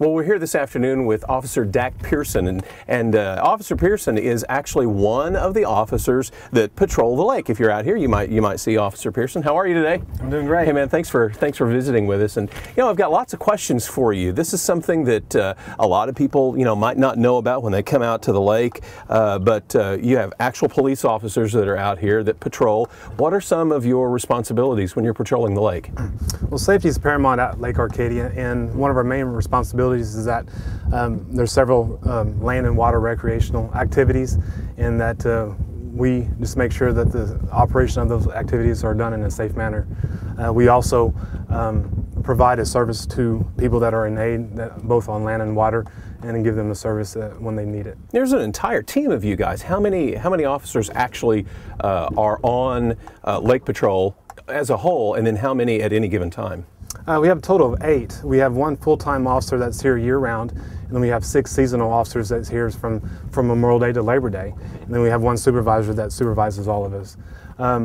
Well, we're here this afternoon with Officer Dak Pearson, and Officer Pearson is actually one of the officers that patrol the lake. If you're out here, you might see Officer Pearson. How are you today? I'm doing great. Hey man, thanks for visiting with us. And I've got lots of questions for you. This is something that a lot of people might not know about when they come out to the lake, but you have actual police officers that are out here that patrol. What are some of your responsibilities when you're patrolling the lake? Well, safety is paramount at Lake Arcadia, and one of our main responsibilities is that there's several land and water recreational activities, and that we just make sure that the operation of those activities are done in a safe manner. We also provide a service to people that are in aid, both on land and water, and give them the service when they need it. There's an entire team of you guys. How many officers actually are on lake patrol as a whole, and then how many at any given time? We have a total of 8. We have one full-time officer that's here year-round, and then we have 6 seasonal officers that's here from Memorial Day to Labor Day, and then we have one supervisor that supervises all of us.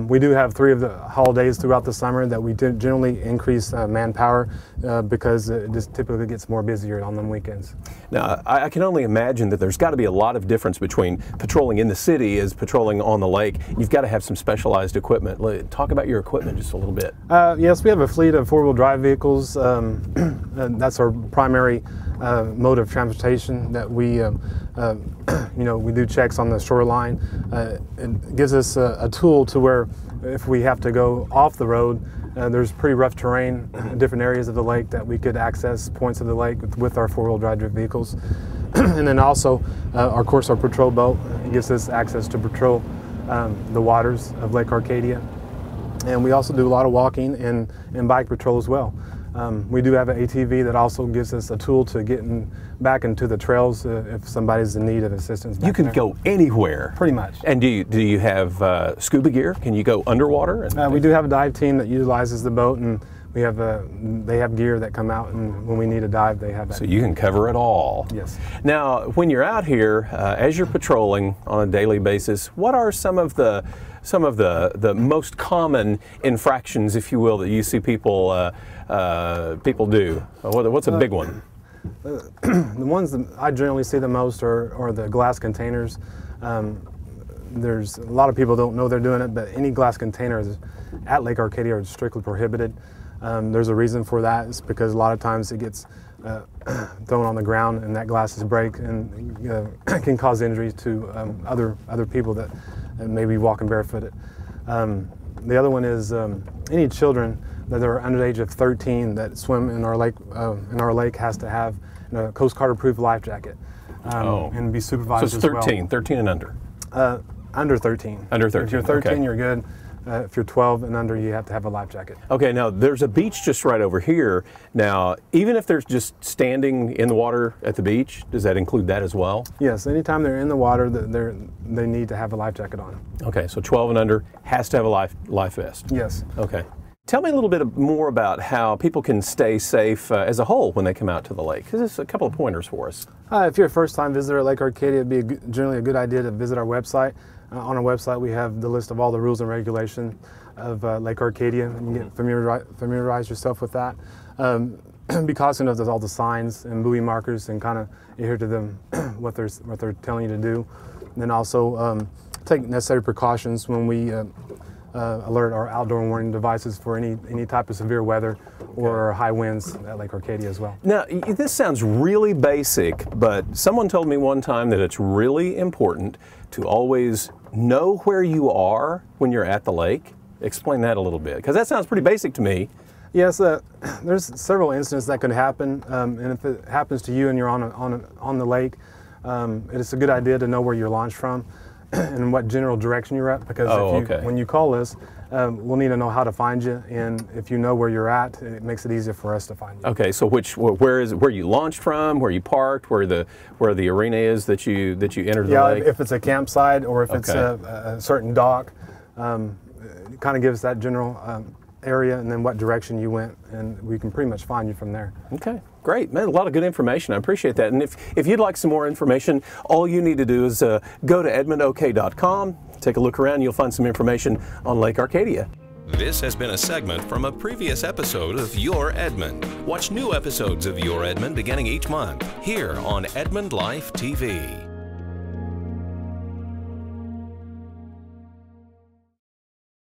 We do have 3 of the holidays throughout the summer that we generally increase manpower because it just typically gets more busier on them weekends. Now, I can only imagine that there's got to be a lot of difference between patrolling in the city as patrolling on the lake. You've got to have some specialized equipment. Talk about your equipment just a little bit. Yes, we have a fleet of 4-wheel drive vehicles. That's our primary mode of transportation that we we do checks on the shoreline. It gives us a tool to where if we have to go off the road, there's pretty rough terrain in different areas of the lake that we could access points of the lake with our 4-wheel drive vehicles. And then also, of course, our patrol boat gives us access to patrol the waters of Lake Arcadia. And we also do a lot of walking and bike patrol as well. We do have an ATV that also gives us a tool to get back into the trails if somebody's in need of assistance. You can go anywhere. Pretty much. And do you have scuba gear? Can you go underwater? We do have a dive team that utilizes the boat, and we have they have gear that come out, and when we need a dive, they have that. So you can cover it all. Yes. Now, when you're out here, as you're patrolling on a daily basis, what are some of the most common infractions, if you will, that you see people do? What's a big one? The ones that I generally see the most are the glass containers. There's a lot of people don't know they're doing it, but any glass containers at Lake Arcadia are strictly prohibited. There's a reason for that. It's because a lot of times it gets thrown on the ground and that glass is break and can cause injuries to other people that may be walking barefooted. The other one is any children that are under the age of 13 that swim in our lake has to have a Coast Guard approved life jacket and be supervised. So it's 13, 13 and under. Under 13. Under 13. If you're 13, okay. You're good. If you're 12 and under, you have to have a life jacket. Okay, now there's a beach just right over here. Now, even if they're just standing in the water at the beach, does that include that as well? Yes, anytime they're in the water, they need to have a life jacket on. Okay, so 12 and under has to have a life vest. Yes. Okay. Tell me a little bit more about how people can stay safe as a whole when they come out to the lake, because there's a couple of pointers for us. If you're a first-time visitor at Lake Arcadia, it'd be generally a good idea to visit our website. On our website, we have the list of all the rules and regulations of Lake Arcadia, and you get familiarize yourself with that. Be cognizant of all the signs and buoy markers, and kind of adhere to them what they're telling you to do. And then also take necessary precautions when we alert our outdoor warning devices for any type of severe weather or high winds at Lake Arcadia as well. Now, this sounds really basic, but someone told me one time that it's really important to always know where you are when you're at the lake. Explain that a little bit, because that sounds pretty basic to me. Yes, there's several incidents that could happen, and if it happens to you and you're on the lake, it's a good idea to know where you're launched from and what general direction you're at, because when you call us, we'll need to know how to find you, and if you know where you're at, it makes it easier for us to find you. Okay, so where you launched from, where you parked, where the arena is that you entered the lake? Yeah, if it's a campsite or if it's a certain dock, it kind of gives that general area and then what direction you went, and we can pretty much find you from there. Okay, great, man, a lot of good information. I appreciate that. And if you'd like some more information, all you need to do is go to edmondok.com, take a look around, you'll find some information on Lake Arcadia. This has been a segment from a previous episode of Your Edmond. Watch new episodes of Your Edmond beginning each month here on Edmond Life TV.